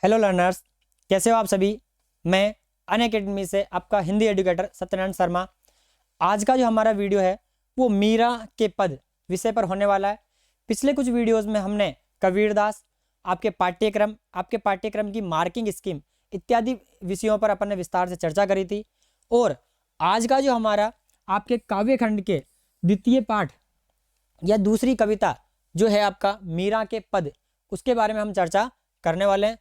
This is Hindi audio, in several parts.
हेलो लर्नर्स, कैसे हो आप सभी। मैं अनअकैडमी से आपका हिंदी एजुकेटर सत्यनारायण शर्मा। आज का जो हमारा वीडियो है वो मीरा के पद विषय पर होने वाला है। पिछले कुछ वीडियोस में हमने कबीरदास, आपके पाठ्यक्रम की मार्किंग स्कीम इत्यादि विषयों पर अपन ने विस्तार से चर्चा करी थी। और आज का जो हमारा आपके काव्य खंड के द्वितीय पाठ या दूसरी कविता जो है आपका मीरा के पद, उसके बारे में हम चर्चा करने वाले हैं।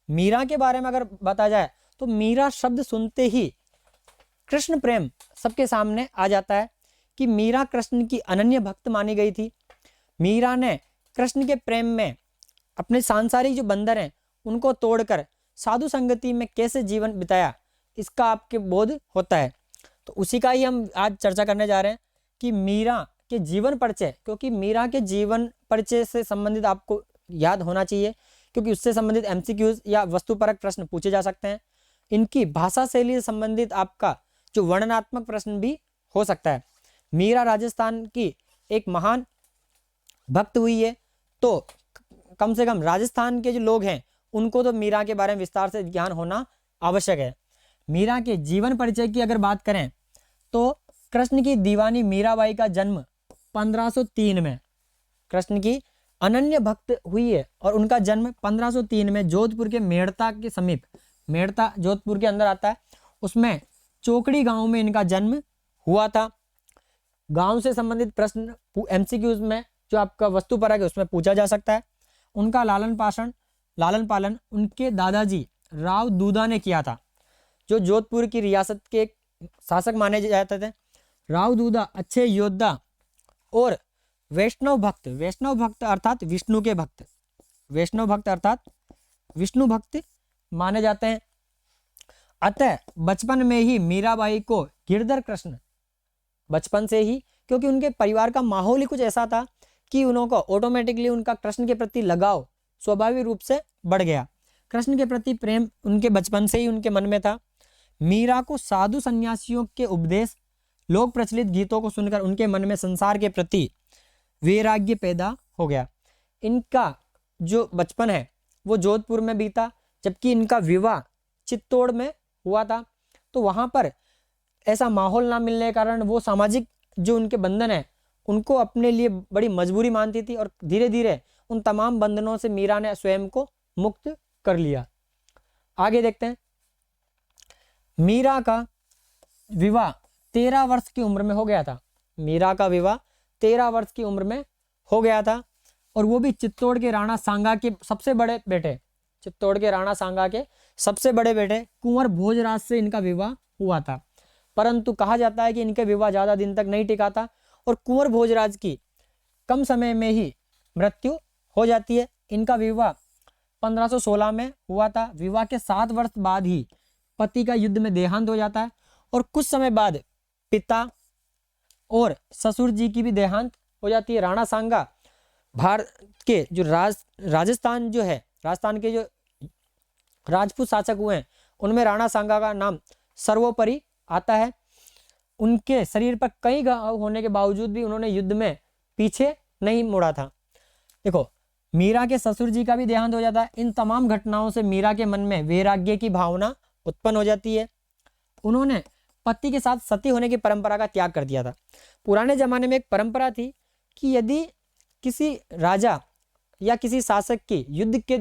मीरा के बारे में अगर बताया जाए तो मीरा शब्द सुनते ही कृष्ण प्रेम सबके सामने आ जाता है कि मीरा कृष्ण की अनन्य भक्त मानी गई थी। मीरा ने कृष्ण के प्रेम में अपने सांसारिक जो बंधन हैं उनको तोड़कर साधु संगति में कैसे जीवन बिताया, इसका आपके बोध होता है। तो उसी का ही हम आज चर्चा करने जा रहे हैं कि मीरा के जीवन परिचय, क्योंकि मीरा के जीवन परिचय से संबंधित आपको याद होना चाहिए, क्योंकि उससे संबंधित एमसीक्यूज या वस्तुपरक प्रश्न पूछे जा सकते हैं। इनकी भाषा शैली से संबंधित आपका जो वर्णनात्मक प्रश्न भी हो सकता है। मीरा राजस्थान की एक महान भक्त हुई है, तो कम से कम राजस्थान के जो लोग हैं उनको तो मीरा के बारे में विस्तार से ज्ञान होना आवश्यक है। मीरा के जीवन परिचय की अगर बात करें तो कृष्ण की दीवानी मीराबाई का जन्म 1503 में, कृष्ण की अनन्य भक्त हुई है और उनका जन्म 1503 में जोधपुर के मेड़ता के समीप, मेड़ता जोधपुर के अंदर आता है, उसमें चोकड़ी गांव में इनका जन्म हुआ था। गांव से संबंधित प्रश्न एमसीक्यूज में जो आपका वस्तुपरक है उसमें पूछा जा सकता है। उनका लालन पालन उनके दादाजी राव दूदा ने किया था, जो जोधपुर की रियासत के एक शासक माने जाते थे। राव दूदा अच्छे योद्धा और वैष्णव भक्त अर्थात विष्णु के भक्त, वैष्णव भक्त अर्थात विष्णु भक्त माने जाते हैं। अतः बचपन में ही मीराबाई को गिरधर कृष्ण, बचपन से ही, क्योंकि उनके परिवार का माहौल ही कुछ ऐसा था कि उनको ऑटोमेटिकली उनका कृष्ण के प्रति लगाव स्वाभाविक रूप से बढ़ गया। कृष्ण के प्रति प्रेम उनके बचपन से ही उनके मन में था। मीरा को साधु सन्यासियों के उपदेश, लोक प्रचलित गीतों को सुनकर उनके मन में संसार के प्रति वैराग्य पैदा हो गया। इनका जो बचपन है वो जोधपुर में बीता, जबकि इनका विवाह चित्तौड़ में हुआ था। तो वहाँ पर ऐसा माहौल ना मिलने के कारण वो सामाजिक जो उनके बंधन है उनको अपने लिए बड़ी मजबूरी मानती थी, और धीरे धीरे उन तमाम बंधनों से मीरा ने स्वयं को मुक्त कर लिया। आगे देखते हैं। मीरा का विवाह 13 वर्ष की उम्र में हो गया था। मीरा का विवाह 13 वर्ष की उम्र में हो गया था, और वो भी चित्तौड़ के राणा सांगा के सबसे बड़े बेटे, चित्तौड़ के राणा सांगा के सबसे बड़े बेटे कुंवर भोजराज से इनका विवाह हुआ था। परंतु कहा जाता है कि इनके विवाह ज़्यादा दिन तक नहीं टिका था और कुंवर भोजराज की कम समय में ही मृत्यु हो जाती है। इनका विवाह 1516 में हुआ था। विवाह के 7 वर्ष बाद ही पति का युद्ध में देहांत हो जाता है, और कुछ समय बाद पिता और ससुर जी की भी देहांत हो जाती है। राणा सांगा भारत के जो राजस्थान जो है, राजस्थान के जो राजपूत शासक हुए हैं उनमें राणा सांगा का नाम सर्वोपरि आता है। उनके शरीर पर कई घाव होने के बावजूद भी उन्होंने युद्ध में पीछे नहीं मुड़ा था। देखो, मीरा के ससुर जी का भी देहांत हो जाता है। इन तमाम घटनाओं से मीरा के मन में वैराग्य की भावना उत्पन्न हो जाती है। उन्होंने पति के साथ सती होने की परंपरा का त्याग कर दिया था। पुराने जमाने में एक परंपरा थी कि यदि किसी राजा या किसी शासक की युद्ध के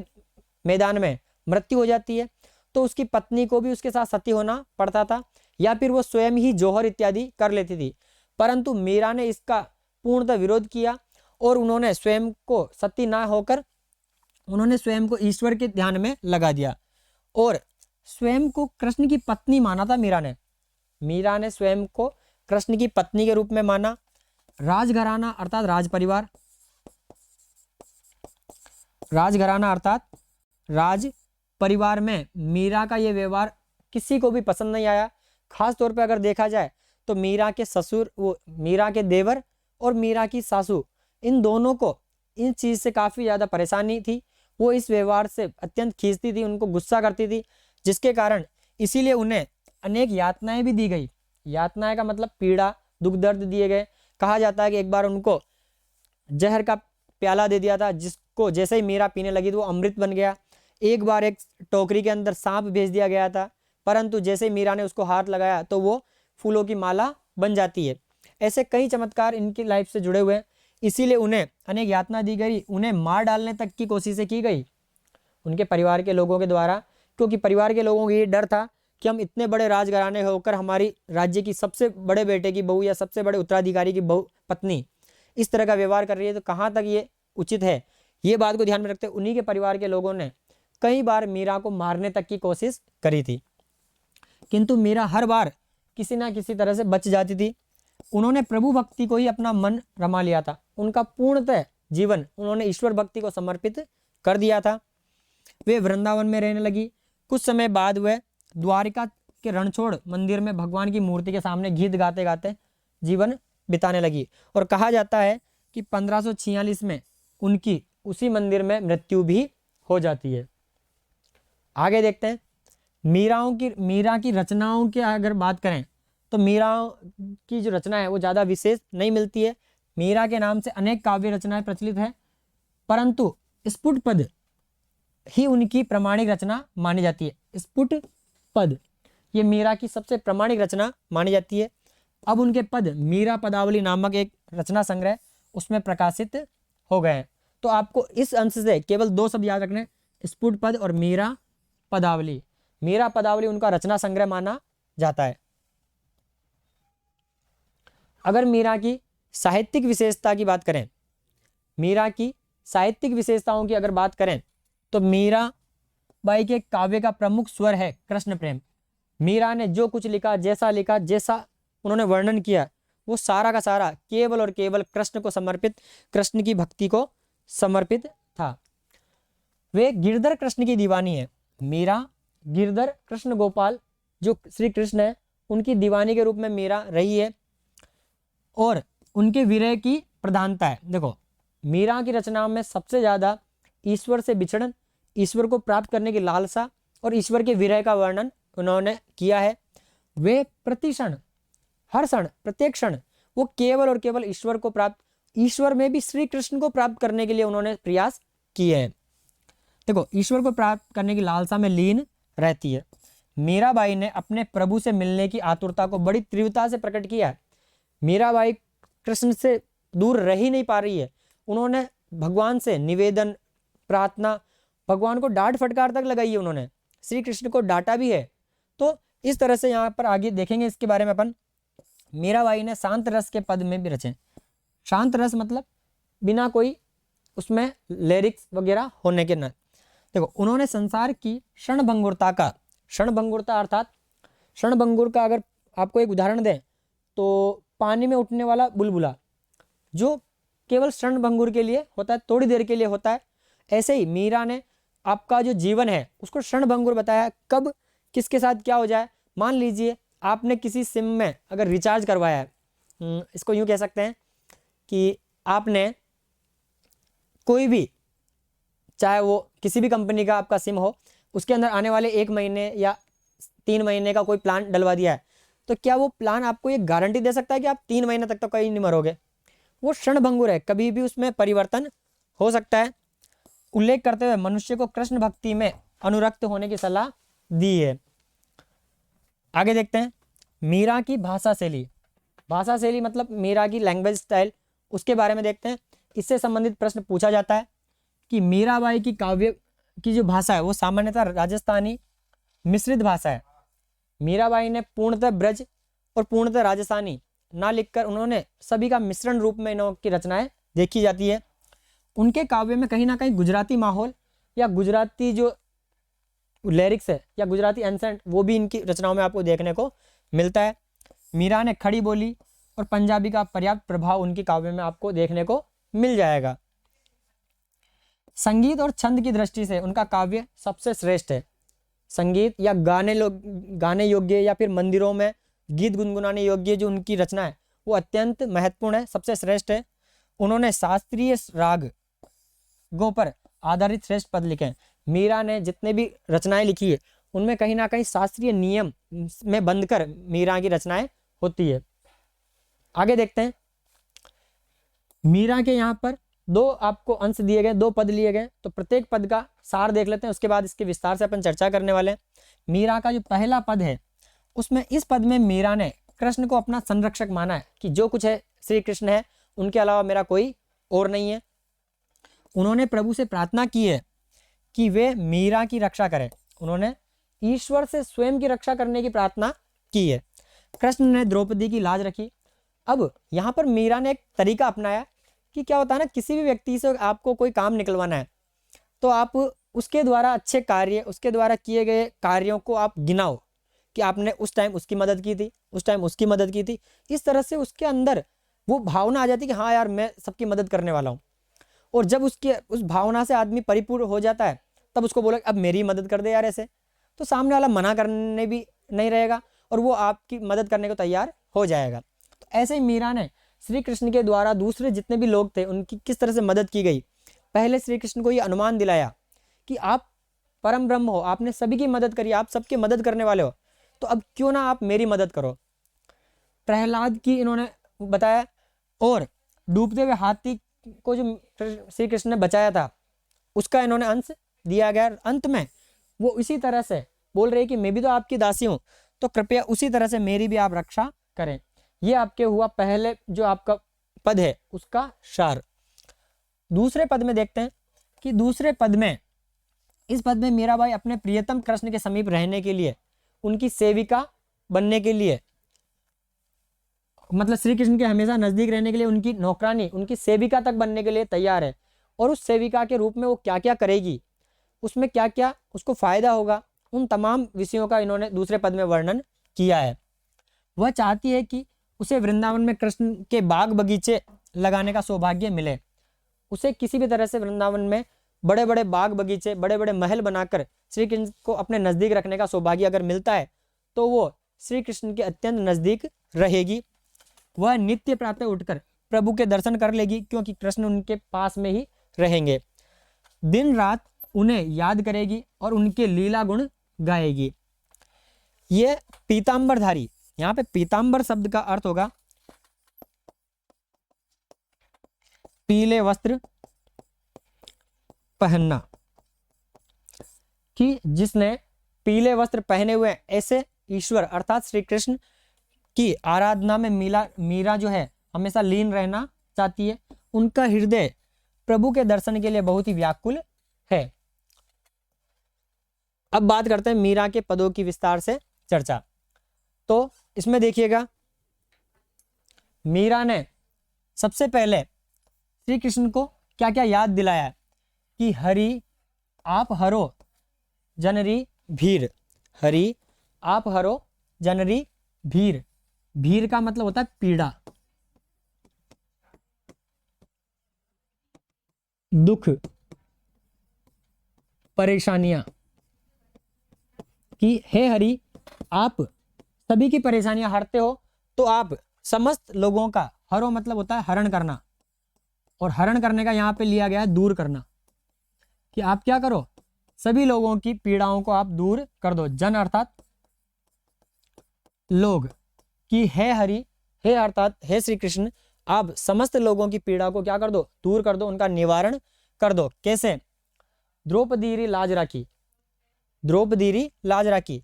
मैदान में मृत्यु हो जाती है तो उसकी पत्नी को भी उसके साथ सती होना पड़ता था, या फिर वो स्वयं ही जौहर इत्यादि कर लेती थी। परंतु मीरा ने इसका पूर्णतः विरोध किया और उन्होंने स्वयं को सती ना होकर उन्होंने स्वयं को ईश्वर के ध्यान में लगा दिया और स्वयं को कृष्ण की पत्नी माना था। मीरा ने स्वयं को कृष्ण की पत्नी के रूप में माना। राजघराना अर्थात राज परिवार में मीरा का ये व्यवहार किसी को भी पसंद नहीं आया। खास तौर पर अगर देखा जाए तो मीरा के ससुर, वो मीरा के देवर और मीरा की सासू, इन दोनों को इन चीज़ से काफ़ी ज़्यादा परेशानी थी। वो इस व्यवहार से अत्यंत खींचती थी, उनको गुस्सा करती थी, जिसके कारण इसीलिए उन्हें अनेक यातनाएं भी दी गई। यातनाएं का मतलब पीड़ा, दुख दर्द दिए गए। कहा जाता है कि एक बार उनको जहर का प्याला दे दिया था, जिसको जैसे ही मीरा पीने लगी तो वो अमृत बन गया। एक बार एक टोकरी के अंदर सांप भेज दिया गया था, परंतु जैसे मीरा ने उसको हाथ लगाया तो वो फूलों की माला बन जाती है। ऐसे कई चमत्कार इनकी लाइफ से जुड़े हुए हैं, इसीलिए उन्हें अनेक यातना दी गई, उन्हें मार डालने तक की कोशिशें की गई उनके परिवार के लोगों के द्वारा, क्योंकि परिवार के लोगों को ये डर था कि हम इतने बड़े राजघराने होकर हमारी राज्य की सबसे बड़े बेटे की बहू या सबसे बड़े उत्तराधिकारी की बहू पत्नी इस तरह का व्यवहार कर रही है, तो कहाँ तक ये उचित है। ये बात को ध्यान में रखते उन्हीं के परिवार के लोगों ने कई बार मीरा को मारने तक की कोशिश करी थी, किंतु मीरा हर बार किसी ना किसी तरह से बच जाती थी। उन्होंने प्रभु भक्ति को ही अपना मन रमा लिया था, उनका पूर्णतः जीवन उन्होंने ईश्वर भक्ति को समर्पित कर दिया था। वे वृंदावन में रहने लगी। कुछ समय बाद वह द्वारिका के रणछोड़ मंदिर में भगवान की मूर्ति के सामने गीत गाते गाते जीवन बिताने लगी, और कहा जाता है कि 1546 में उनकी उसी मंदिर में मृत्यु भी हो जाती है। आगे देखते हैं मीरा की रचनाओं की अगर बात करें तो मीरा की जो रचना है वो ज़्यादा विशेष नहीं मिलती है। मीरा के नाम से अनेक काव्य रचनाएं प्रचलित है, परंतु स्फुट पद ही उनकी प्रामाणिक रचना मानी जाती है। स्फुट पद ये मीरा की सबसे प्रामाणिक रचना मानी जाती है। अब उनके पद मीरा पदावली नामक एक रचना संग्रह उसमें प्रकाशित हो गए हैं। तो आपको इस अंश से केवल 2 शब्द याद रखने, स्फुट पद और मीरा पदावली। मीरा पदावली उनका रचना संग्रह माना जाता है। अगर मीरा की साहित्यिक विशेषता की बात करें, मीरा की साहित्यिक विशेषताओं की अगर बात करें तो मीरा बाई के काव्य का प्रमुख स्वर है कृष्ण प्रेम। मीरा ने जो कुछ लिखा, जैसा उन्होंने वर्णन किया, वो सारा का सारा केवल और केवल कृष्ण को समर्पित, कृष्ण की भक्ति को समर्पित था। वे गिरधर कृष्ण की दीवानी है। मीरा गिरधर कृष्ण गोपाल जो श्री कृष्ण है उनकी दीवानी के रूप में मीरा रही है, और उनके विरह की प्रधानता है। देखो, मीरा की रचनाओं में सबसे ज़्यादा ईश्वर से बिछड़न, ईश्वर को प्राप्त करने की लालसा और ईश्वर के विरह का वर्णन उन्होंने किया है। वे प्रतिक्षण, हर क्षण, प्रत्येक क्षण वो केवल और केवल ईश्वर को प्राप्त, ईश्वर में भी श्री कृष्ण को प्राप्त करने के लिए उन्होंने प्रयास किए हैं। देखो, ईश्वर को प्राप्त करने की लालसा में लीन रहती है। मीराबाई ने अपने प्रभु से मिलने की आतुरता को बड़ी तीव्रता से प्रकट किया है। मीराबाई कृष्ण से दूर रह ही नहीं पा रही है। उन्होंने भगवान से निवेदन, प्रार्थना, भगवान को डांट फटकार तक लगाई है, उन्होंने श्री कृष्ण को डांटा भी है। तो इस तरह से यहाँ पर आगे देखेंगे इसके बारे में अपन। मीराबाई ने शांत रस के पद में भी रचे। शांत रस मतलब बिना कोई उसमें लिरिक्स वगैरह होने के न। देखो, उन्होंने संसार की क्षणभंगुरता का, क्षणभंगुरता अर्थात क्षणभंगुर का अगर आपको एक उदाहरण दें तो पानी में उठने वाला बुलबुला जो केवल क्षणभंगुर के लिए होता है, थोड़ी देर के लिए होता है, ऐसे ही मीरा ने आपका जो जीवन है उसको क्षणभंगुर बताया। कब किसके साथ क्या हो जाए। मान लीजिए आपने किसी सिम में अगर रिचार्ज करवाया है, इसको यूँ कह सकते हैं कि आपने कोई भी, चाहे वो किसी भी कंपनी का आपका सिम हो, उसके अंदर आने वाले 1 महीने या 3 महीने का कोई प्लान डलवा दिया है, तो क्या वो प्लान आपको ये गारंटी दे सकता है कि आप 3 महीने तक तो कहीं नहीं मरोगे। वो क्षणभंगुर है, कभी भी उसमें परिवर्तन हो सकता है। उल्लेख करते हुए मनुष्य को कृष्ण भक्ति में अनुरक्त होने की सलाह दी है। आगे देखते हैं मीरा की भाषा शैली। भाषा शैली मतलब मीरा की लैंग्वेज स्टाइल, उसके बारे में देखते हैं। इससे संबंधित प्रश्न पूछा जाता है कि मीराबाई की काव्य की जो भाषा है वो सामान्यतः राजस्थानी मिश्रित भाषा है। मीराबाई ने पूर्णतः ब्रज और पूर्णतः राजस्थानी ना लिखकर उन्होंने सभी का मिश्रण रूप में इनकी रचनाएं देखी जाती है। उनके काव्य में कहीं ना कहीं गुजराती माहौल या गुजराती जो लिरिक्स है या गुजराती एंसेंट वो भी इनकी रचनाओं में आपको देखने को मिलता है। मीरा ने खड़ी बोली और पंजाबी का पर्याप्त प्रभाव उनकी काव्य में आपको देखने को मिल जाएगा। संगीत और छंद की दृष्टि से उनका काव्य सबसे श्रेष्ठ है। संगीत या गाने योग्य या फिर मंदिरों में गीत गुनगुनाने योग्य जो उनकी रचना है वो अत्यंत महत्वपूर्ण है, सबसे श्रेष्ठ है। उन्होंने शास्त्रीय रागों पर आधारित श्रेष्ठ पद लिखे हैं। मीरा ने जितने भी रचनाएं लिखी है उनमें कहीं ना कहीं शास्त्रीय नियम में बंधकर मीरा की रचनाएं होती है। आगे देखते हैं मीरा के यहाँ पर दो आपको अंश दिए गए, 2 पद लिए गए, तो प्रत्येक पद का सार देख लेते हैं, उसके बाद इसके विस्तार से अपन चर्चा करने वाले हैं। मीरा का जो पहला पद है उसमें, इस पद में मीरा ने कृष्ण को अपना संरक्षक माना है कि जो कुछ है श्री कृष्ण है, उनके अलावा मेरा कोई और नहीं है। उन्होंने प्रभु से प्रार्थना की है कि वे मीरा की रक्षा करें। उन्होंने ईश्वर से स्वयं की रक्षा करने की प्रार्थना की है। कृष्ण ने द्रौपदी की लाज रखी। अब यहाँ पर मीरा ने एक तरीका अपनाया कि क्या होता है ना, किसी भी व्यक्ति से आपको कोई काम निकलवाना है तो आप उसके द्वारा अच्छे कार्य, उसके द्वारा किए गए कार्यों को आप गिनाओ कि आपने उस टाइम उसकी मदद की थी, उस टाइम उसकी मदद की थी। इस तरह से उसके अंदर वो भावना आ जाती कि हाँ यार, मैं सबकी मदद करने वाला हूँ। और जब उस भावना से आदमी परिपूर्ण हो जाता है, तब उसको बोला अब मेरी मदद कर दे यार ऐसे, तो सामने वाला मना करने भी नहीं रहेगा और वो आपकी मदद करने को तैयार हो जाएगा। तो ऐसे ही मीरा ने श्री कृष्ण के द्वारा दूसरे जितने भी लोग थे उनकी किस तरह से मदद की गई। पहले श्री कृष्ण को ये अनुमान दिलाया कि आप परम ब्रह्म हो, आपने सभी की मदद करी, आप सबकी मदद करने वाले हो, तो अब क्यों ना आप मेरी मदद करो। प्रहलाद की इन्होंने बताया, और डूबते हुए हाथी को जो श्री कृष्ण ने बचाया था उसका इन्होंने अंश दिया गया। अंत में वो इसी तरह से बोल रहे कि मैं भी तो आपकी दासी हूँ, तो कृपया उसी तरह से मेरी भी आप रक्षा करें। ये आपके हुआ पहले जो आपका पद है उसका सार। दूसरे पद में देखते हैं कि दूसरे पद में, इस पद में मीराबाई अपने प्रियतम कृष्ण के समीप रहने के लिए, उनकी सेविका बनने के लिए, मतलब श्री कृष्ण के हमेशा नजदीक रहने के लिए उनकी नौकरानी, उनकी सेविका तक बनने के लिए तैयार है। और उस सेविका के रूप में वो क्या क्या करेगी, उसमें क्या क्या उसको फायदा होगा, उन तमाम विषयों का इन्होंने दूसरे पद में वर्णन किया है। वह चाहती है कि उसे वृंदावन में कृष्ण के बाग बगीचे लगाने का सौभाग्य मिले। उसे किसी भी तरह से वृंदावन में बड़े बड़े बाग बगीचे, बड़े बड़े महल बनाकर श्री कृष्ण को अपने नजदीक रखने का सौभाग्य अगर मिलता है तो वो श्री कृष्ण के अत्यंत नजदीक रहेगी। वह नित्य प्रातः उठकर प्रभु के दर्शन कर लेगी, क्योंकि कृष्ण उनके पास में ही रहेंगे। दिन रात उन्हें याद करेगी और उनके लीला गुण गाएगी। ये पीतांबरधारी, यहाँ पे पीतांबर शब्द का अर्थ होगा पीले वस्त्र पहनना, कि जिसने पीले वस्त्र पहने हुए ऐसे ईश्वर अर्थात श्री कृष्ण की आराधना में मीरा जो है हमेशा लीन रहना चाहती है। उनका हृदय प्रभु के दर्शन के लिए बहुत ही व्याकुल है। अब बात करते हैं मीरा के पदों की विस्तार से चर्चा। तो इसमें देखिएगा, मीरा ने सबसे पहले श्री कृष्ण को क्या क्या याद दिलाया कि हरि आप हरो जनरी भीर, हरि आप हरो जनरी भीर। भीर का मतलब होता है पीड़ा, दुख, परेशानियां, कि हे हरि आप सभी की परेशानियां हरते हो, तो आप समस्त लोगों का, हरो मतलब होता है हरण करना, और हरण करने का यहाँ पे लिया गया है दूर करना, कि आप क्या करो, सभी लोगों की पीड़ाओं को आप दूर कर दो। जन अर्थात लोग, कि हे हरि, हे अर्थात हे श्री कृष्ण, आप समस्त लोगों की पीड़ा को क्या कर दो, दूर कर दो, उनका निवारण कर दो। कैसे? द्रौपदी लाज राखी, द्रौपदी लाज राखी।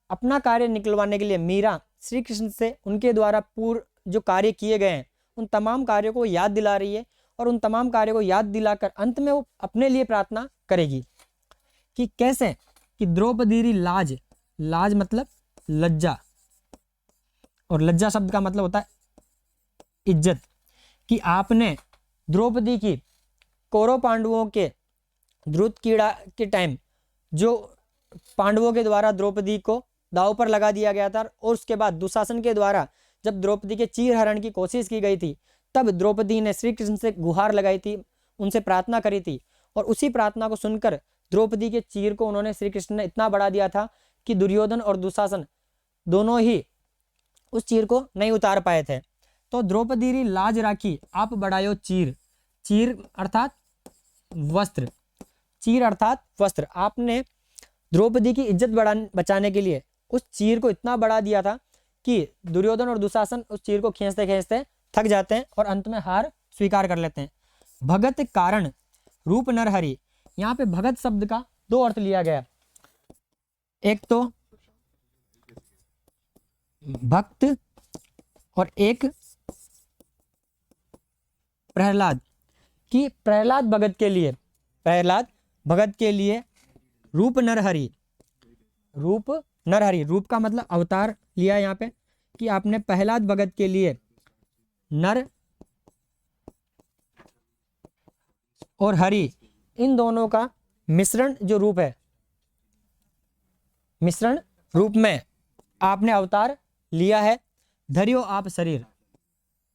अपना कार्य निकलवाने के लिए मीरा श्री कृष्ण से उनके द्वारा पूर्व जो कार्य किए गए हैं उन तमाम कार्यों को याद दिला रही है, और उन तमाम कार्यों को याद दिलाकर अंत में वो अपने लिए प्रार्थना करेगी। कि कैसे? कि द्रौपदी लाज, लाज मतलब लज्जा, और लज्जा शब्द का मतलब होता है इज्जत, कि आपने द्रौपदी की कौरव पांडवों के द्रुत कीड़ा के टाइम जो पांडवों के द्वारा द्रौपदी को दांव पर लगा दिया गया था, और उसके बाद दुशासन के द्वारा जब द्रौपदी के चीर हरण की कोशिश की गई थी, तब द्रौपदी ने श्री कृष्ण से गुहार लगाई थी, उनसे प्रार्थना करी थी, और उसी प्रार्थना को सुनकर द्रौपदी के चीर को उन्होंने, श्री कृष्ण ने इतना बढ़ा दिया था कि दुर्योधन और दुशासन दोनों ही उस चीर को नहीं उतार पाए थे। तो द्रौपदी लाज राखी आप बढ़ायो चीर, चीर अर्थात वस्त्र, चीर अर्थात वस्त्र। आपने द्रौपदी की इज्जत बचाने के लिए उस चीर को इतना बढ़ा दिया था कि दुर्योधन और दुशासन उस चीर को खींचते खींचते थक जाते हैं और अंत में हार स्वीकार कर लेते हैं। भगत कारण रूप नरहरि। यहाँ पे भगत शब्द का दो अर्थ लिया गया, एक तो भक्त और एक प्रहलाद। कि प्रहलाद भगत के लिए रूप नरहरि, रूप का मतलब अवतार लिया यहाँ पे, कि आपने प्रहलाद भगत के लिए नर और हरि इन दोनों का मिश्रण जो रूप है, मिश्रण रूप में आपने अवतार लिया है। धरियो आप शरीर,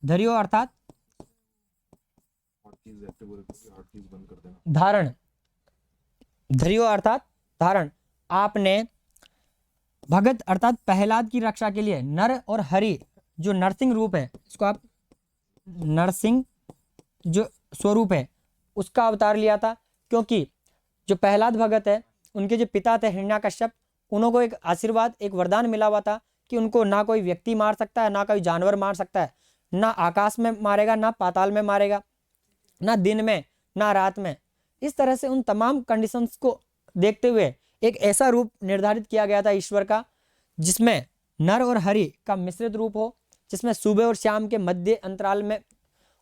धरियो अर्थात धारण, धरियो अर्थात धारण। आपने भगत अर्थात प्रहलाद की रक्षा के लिए नर और हरि जो नरसिंह रूप है, इसको आप नरसिंह जो स्वरूप है उसका अवतार लिया था। क्योंकि जो प्रहलाद भगत है उनके जो पिता थे हिरण्याकश्यप, उनको एक आशीर्वाद, एक वरदान मिला हुआ था कि उनको ना कोई व्यक्ति मार सकता है, ना कोई जानवर मार सकता है, ना आकाश में मारेगा, ना पाताल में मारेगा, ना दिन में, ना रात में। इस तरह से उन तमाम कंडीशंस को देखते हुए एक ऐसा रूप निर्धारित किया गया था ईश्वर का, जिसमें नर और हरि का मिश्रित रूप हो, जिसमें सुबह और शाम के मध्य अंतराल में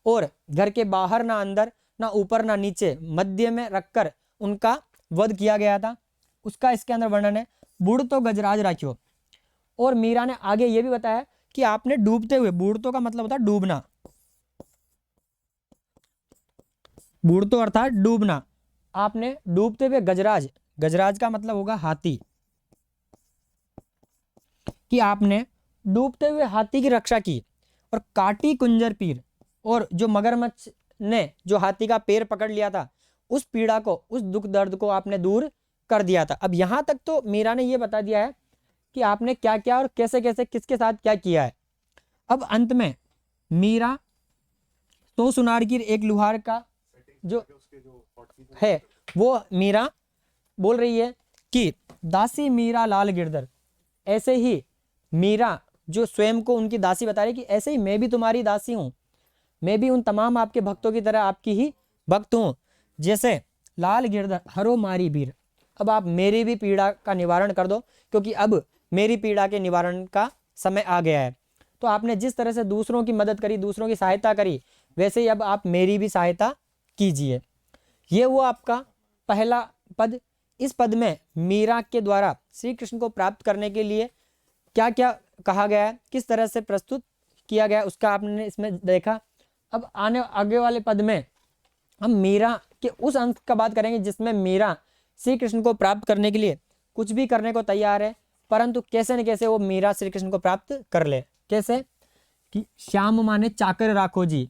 और घर के बाहर ना अंदर, ना ऊपर ना नीचे, मध्य में रखकर उनका वध किया गया था। उसका इसके अंदर वर्णन है। बूढ़ तो गजराज राखियो। और मीरा ने आगे ये भी बताया कि आपने डूबते हुए, बूढ़तो का मतलब होता है डूबना, बूढ़तो अर्थात डूबना, आपने डूबते हुए गजराज, गजराज का मतलब होगा हाथी, कि आपने डूबते हुए हाथी की रक्षा की। और काटी कुंजर पीर, और जो मगरमच्छ ने जो हाथी का पैर पकड़ लिया था, उस पीड़ा को, उस दुख दर्द को आपने दूर कर दिया था। अब यहां तक तो मीरा ने यह बता दिया है कि आपने क्या क्या और कैसे कैसे किसके साथ क्या किया है। अब अंत में मीरा तो सुनार की एक लुहार का जो है वो मीरा बोल रही है कि दासी मीरा लाल गिरधर। ऐसे ही मीरा जो स्वयं को उनकी दासी बता रही कि ऐसे ही मैं भी तुम्हारी दासी हूं, मैं भी उन तमाम आपके भक्तों की तरह आपकी ही भक्त हूं। जैसे लाल गिरधर हरो मारी वीर, अब आप मेरी भी पीड़ा का निवारण कर दो, क्योंकि अब मेरी पीड़ा के निवारण का समय आ गया है। तो आपने जिस तरह से दूसरों की मदद करी, दूसरों की सहायता करी, वैसे ही अब आप मेरी भी सहायता कीजिए। ये वो आपका पहला पद। इस पद में मीरा के द्वारा श्री कृष्ण को प्राप्त करने के लिए क्या क्या कहा गया है, किस तरह से प्रस्तुत किया गया है, उसका आपने इसमें देखा। अब आगे वाले पद में हम मीरा के उस अंश का बात करेंगे जिसमें मीरा श्री कृष्ण को प्राप्त करने के लिए कुछ भी करने को तैयार है, परंतु कैसे न कैसे वो मीरा श्री कृष्ण को प्राप्त कर ले। कैसे कि श्याम माने चाकर राखो जी,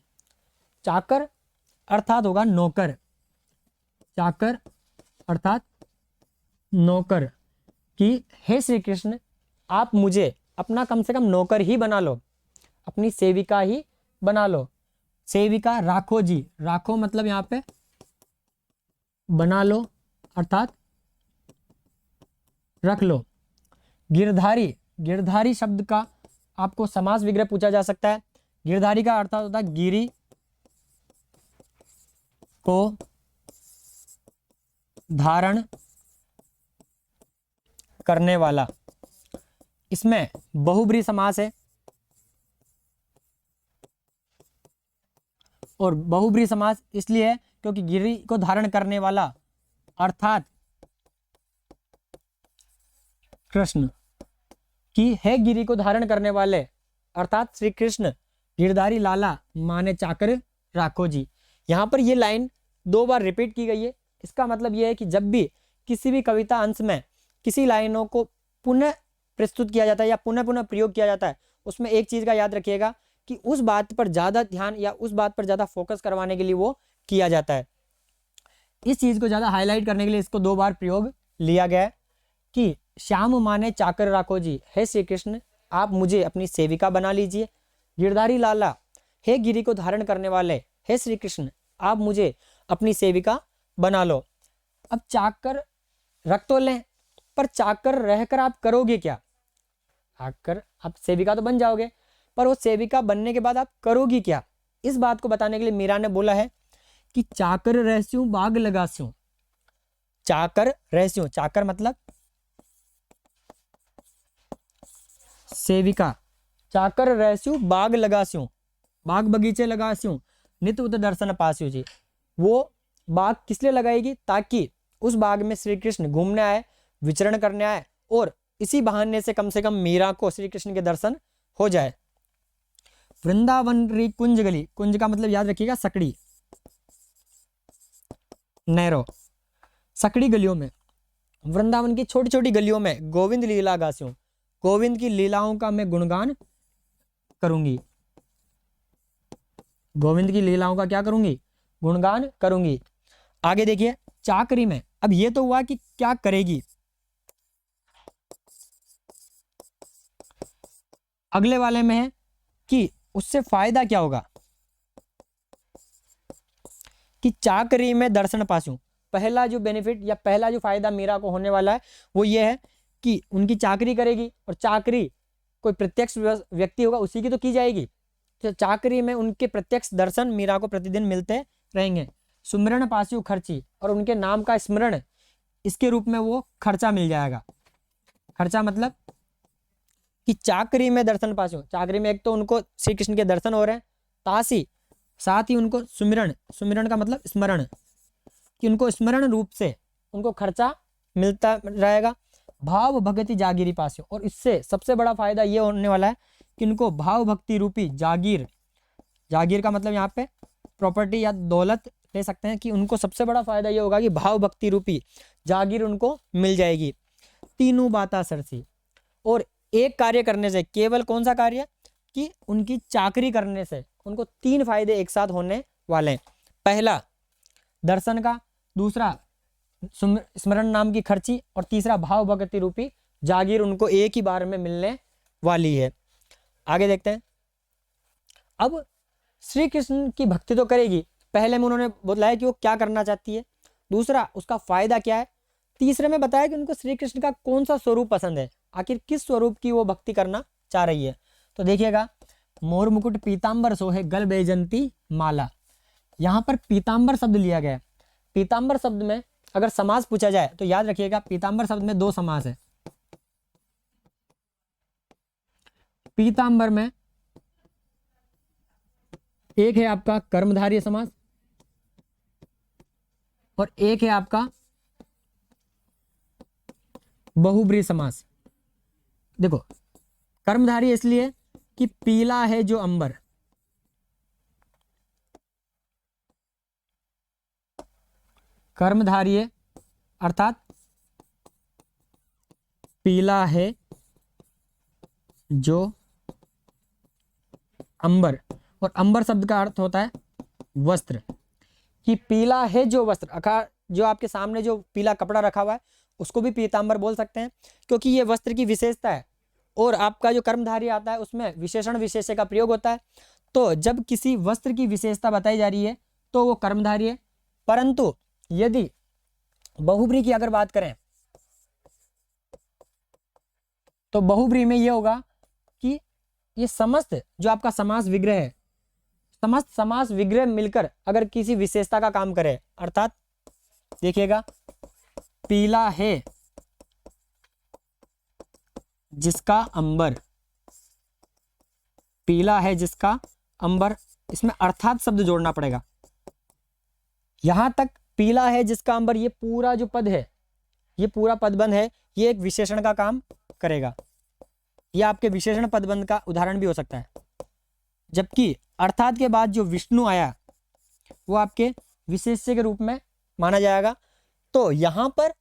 चाकर अर्थात होगा नौकर, चाकर अर्थात नौकर, कि हे श्री कृष्ण आप मुझे अपना कम से कम नौकर ही बना लो, अपनी सेविका ही बना लो। सेविका राखो जी, राखो मतलब यहाँ पे बना लो अर्थात रख लो। गिरधारी, गिरधारी शब्द का आपको समास विग्रह पूछा जा सकता है। गिरधारी का अर्थ होता है गिरी को धारण करने वाला। इसमें बहुब्री समास है, और बहुब्री समास इसलिए है क्योंकि गिरी को धारण करने वाला अर्थात कृष्ण, कि है गिरी को धारण करने वाले अर्थात श्री कृष्ण, गिरधारी लाला माने चाकर राखो जी। यहां पर ये लाइन दो बार रिपीट की गई है। इसका मतलब यह है कि जब भी किसी भी कविता अंश में किसी लाइनों को पुनः प्रस्तुत किया जाता है या पुनः पुनः प्रयोग किया जाता है, उसमें एक चीज का याद रखिएगा कि उस बात पर ज्यादा ध्यान या उस बात पर ज्यादा फोकस करवाने के लिए वो किया जाता है। इस चीज को ज्यादा हाईलाइट करने के लिए इसको दो बार प्रयोग लिया गया है कि श्याम माने चाकर राखो जी, हे श्री कृष्ण आप मुझे अपनी सेविका बना लीजिए। गिरधारी लाला, हे गिरी को धारण करने वाले हे श्री कृष्ण आप मुझे अपनी सेविका बना लो। अब चाकर रख तो लें, पर चाकर रहकर आप करोगे क्या? आकर आप सेविका तो बन जाओगे, पर वो सेविका बनने के बाद आप करोगी क्या? इस बात को बताने के लिए मीरा ने बोला है कि चाकर रहस्यूं बाग लगास्यूं। चाकर रहस्यूं, चाकर मतलब सेविका। चाकर रहस्यूं बाग लगास्यूं, बाग बगीचे लगास्यूं, नित उत दर्शन पास्यू जी। वो बाग किस लिए लगाएगी? ताकि उस बाग में श्री कृष्ण घूमने आए, विचरण करने आए, और इसी बहाने से कम मीरा को श्री कृष्ण के दर्शन हो जाए। वृंदावन री कुंज गली, कुंज का मतलब याद रखिएगा सकड़ी, नैरो, सकड़ी गलियों में, वृंदावन की छोटी छोटी गलियों में गोविंद लीला गास्यूं, गोविंद की लीलाओं का मैं गुणगान करूंगी। गोविंद की लीलाओं का क्या करूंगी? गुणगान करूंगी। आगे देखिए चाकरी में, अब ये तो हुआ कि क्या करेगी। अगले वाले में है कि उससे फायदा क्या होगा, कि चाकरी में दर्शन पासूं। पहला जो बेनिफिट या पहला जो फायदा मीरा को होने वाला है वो ये है कि उनकी चाकरी करेगी, और चाकरी कोई प्रत्यक्ष व्यक्ति होगा उसी की तो की जाएगी, तो चाकरी में उनके प्रत्यक्ष दर्शन मीरा को प्रतिदिन मिलते रहेंगे। सुमरण पास्यु खर्ची, और उनके नाम का स्मरण इसके रूप में वो खर्चा मिल जाएगा। खर्चा मतलब कि चाकरी में दर्शन पास्यु, चाकरी में एक तो उनको श्री कृष्ण के दर्शन हो रहे हैं, तासी साथ ही उनको सुमिरण, सुमिरण का मतलब स्मरण, कि उनको स्मरण रूप से उनको खर्चा मिलता रहेगा। भाव भक्ति जागीरी पास्यु, और इससे सबसे बड़ा फायदा ये होने वाला है कि उनको भाव भक्ति रूपी जागीर, जागीर का मतलब यहाँ पे प्रॉपर्टी या दौलत ले सकते हैं, कि उनको सबसे बड़ा फायदा ये होगा कि भाव भक्ति रूपी जागीर उनको मिल जाएगी। तीनों बाता सरसी, और एक कार्य करने से, केवल कौन सा कार्य, कि उनकी चाकरी करने से उनको 3 फायदे एक साथ होने वाले हैं। पहला दर्शन का, दूसरा स्मरण नाम की खर्ची, और तीसरा भाव भक्ति रूपी जागीर उनको एक ही बार में मिलने वाली है। आगे देखते हैं। अब श्री कृष्ण की भक्ति तो करेगी, पहले में उन्होंने बताया कि वो क्या करना चाहती है, दूसरा उसका फायदा क्या है, तीसरे में बताया कि उनको श्री कृष्ण का कौन सा स्वरूप पसंद है, आखिर किस स्वरूप की वो भक्ति करना चाह रही है। तो देखिएगा, मोर मुकुट पीताम्बर सोहे गल बैजंती माला, यहाँ पर पीताम्बर शब्द लिया गया है। पीताम्बर शब्द में अगर समास पूछा जाए तो याद रखिएगा, पीताम्बर शब्द में 2 समास है। पीताम्बर में एक है आपका कर्मधारय समास, और एक है आपका बहुब्रीहि समास। देखो, कर्मधारय इसलिए कि पीला है जो अंबर, कर्मधारय अर्थात पीला है जो अंबर, और अंबर शब्द का अर्थ होता है वस्त्र, कि पीला है जो वस्त्र, अर्थात जो आपके सामने जो पीला कपड़ा रखा हुआ है उसको भी पीतांबर बोल सकते हैं, क्योंकि ये वस्त्र की विशेषता है। और आपका जो कर्मधारय आता है उसमें विशेषण विशेष्य का प्रयोग होता है, तो जब किसी वस्त्र की विशेषता बताई जा रही है तो वो कर्मधारय है। परंतु यदि बहुब्रीहि की अगर बात करें तो बहुब्रीहि में ये होगा कि ये समस्त जो आपका समास विग्रह है, समस्त समास विग्रह मिलकर अगर किसी विशेषता का काम करे, अर्थात देखिएगा, पीला है जिसका अंबर, पीला है जिसका अंबर, इसमें अर्थात शब्द जोड़ना पड़ेगा। यहां तक पीला है जिसका अंबर, ये पूरा जो पद है, ये पूरा पदबंध है, ये एक विशेषण का काम करेगा। यह आपके विशेषण पदबंध का उदाहरण भी हो सकता है। जबकि अर्थात के बाद जो विष्णु आया वो आपके विशेष्य के रूप में माना जाएगा। तो यहां पर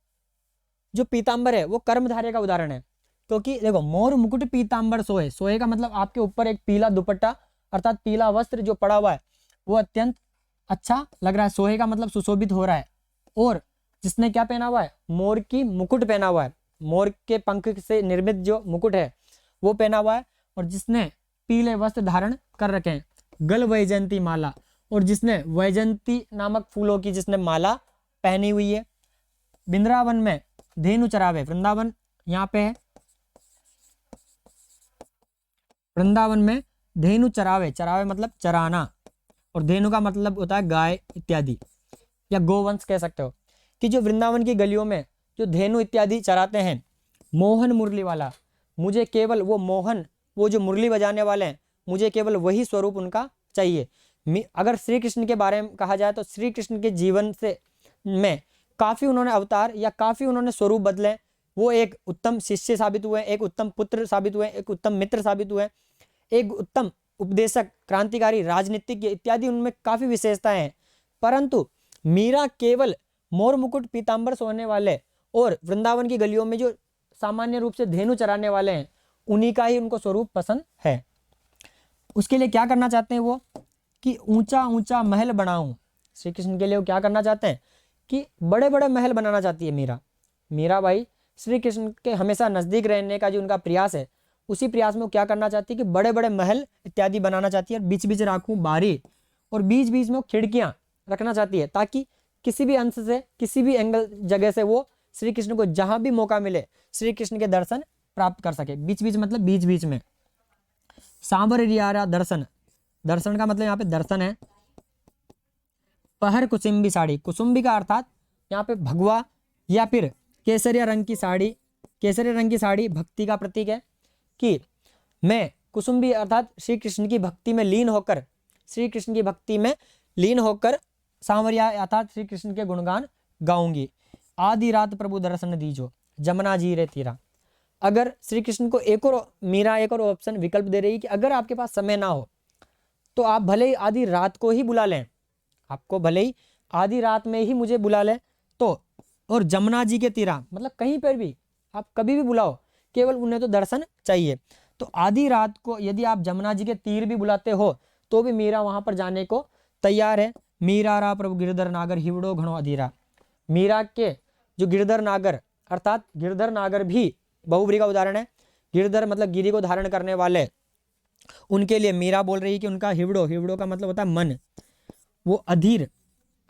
जो पीतांबर है वो कर्मधारय का उदाहरण है, क्योंकि देखो, मोर मुकुट पीतांबर सोहे, सोहे का मतलब आपके ऊपर एक पीला दुपट्टा अर्थात पीला वस्त्र जो पड़ा हुआ है वो अत्यंत अच्छा लग रहा है। सोहे का मतलब सुशोभित हो रहा है। और जिसने क्या पहना हुआ है, मोर की मुकुट पहना हुआ है, मोर के पंख से निर्मित जो मुकुट है वो पहना हुआ है, और जिसने पीले वस्त्र धारण कर रखे हैं। गल वैजयंती माला, और जिसने वैजयंती नामक फूलों की जिसने माला पहनी हुई है। वृंदावन में धेनु चरावे, वृंदावन यहाँ पे है, वृंदावन में धेनु चरावे, चरावे मतलब चराना, और धेनु का मतलब होता है गाय इत्यादि या गोवंश कह सकते हो, कि जो वृंदावन की गलियों में जो धेनु इत्यादि चराते हैं, मोहन मुरली वाला, मुझे केवल वो मोहन, वो जो मुरली बजाने वाले हैं, मुझे केवल वही स्वरूप उनका चाहिए। अगर श्री कृष्ण के बारे में कहा जाए तो श्री कृष्ण के जीवन से में काफ़ी उन्होंने अवतार या काफ़ी उन्होंने स्वरूप बदले। वो एक उत्तम शिष्य साबित हुए, एक उत्तम पुत्र साबित हुए, एक उत्तम मित्र साबित हुए, एक उत्तम उपदेशक, क्रांतिकारी, राजनीतिज्ञ इत्यादि उनमें काफ़ी विशेषताएं हैं। परंतु मीरा केवल मोर मुकुट पीताम्बर सोने वाले और वृंदावन की गलियों में जो सामान्य रूप से धेनु चराने वाले हैं, उन्हीं का ही उनको स्वरूप पसंद है। उसके लिए क्या करना चाहते हैं वो, कि ऊंचा ऊंचा महल बनाऊं। श्री कृष्ण के लिए वो क्या करना चाहते हैं कि बड़े बड़े महल बनाना चाहती है मीरा। मीराबाई श्री कृष्ण के हमेशा नज़दीक रहने का जो उनका प्रयास है, उसी प्रयास में वो क्या करना चाहती है कि बड़े बड़े महल इत्यादि बनाना चाहती है। और बीच बीच राखूं बारी, और बीच बीच में वो खिड़कियाँ रखना चाहती है, ताकि किसी भी अंश से, किसी भी एंगल जगह से वो श्री कृष्ण को जहाँ भी मौका मिले श्री कृष्ण के दर्शन प्राप्त कर सके। बीच बीच मतलब बीच बीच में। सांवरियारा दर्शन, दर्शन का मतलब यहाँ पे दर्शन है। पहर कुसुम्बी साड़ी, कुसुम्बी का अर्थात यहाँ पे भगवा या फिर केसरिया रंग की साड़ी। केसरिया रंग की साड़ी भक्ति का प्रतीक है, कि मैं कुसुम्बी अर्थात श्री कृष्ण की भक्ति में लीन होकर, श्री कृष्ण की भक्ति में लीन होकर सांवरिया अर्थात श्री कृष्ण के गुणगान गाऊंगी। आधी रात प्रभु दर्शन दीजो, जमुना जी रे तीरा। अगर श्री कृष्ण को एक और मीरा एक और ऑप्शन विकल्प दे रही है कि अगर आपके पास समय ना हो तो आप भले ही आधी रात को ही बुला लें, आपको भले ही आधी रात में ही मुझे बुला लें तो, और जमुना जी के तीरा मतलब कहीं पर भी आप कभी भी बुलाओ, केवल उन्हें तो दर्शन चाहिए। तो आधी रात को यदि आप जमुना जी के तीर भी बुलाते हो तो भी मीरा वहां पर जाने को तैयार है। मीरा रा प्रभु गिरधर नागर हिवड़ो घणो अधीरा। मीरा के जो गिरधर नागर अर्थात गिरधर नागर भी बहुव्रीहि का उदाहरण है। गिरधर मतलब गिरी को धारण करने वाले, उनके लिए मीरा बोल रही है कि उनका हिवड़ो, हिवड़ो का मतलब होता है मन, वो अधीर,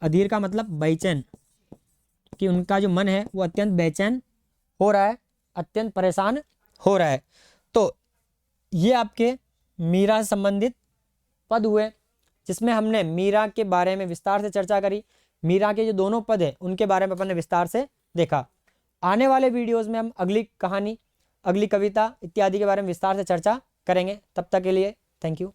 अधीर का मतलब बेचैन, कि उनका जो मन है वो अत्यंत बेचैन हो रहा है, अत्यंत परेशान हो रहा है। तो ये आपके मीरा से संबंधित पद हुए, जिसमें हमने मीरा के बारे में विस्तार से चर्चा करी। मीरा के जो दोनों पद है उनके बारे में अपन ने विस्तार से देखा। आने वाले वीडियोस में हम अगली कहानी, अगली कविता इत्यादि के बारे में विस्तार से चर्चा करेंगे। तब तक के लिए थैंक यू।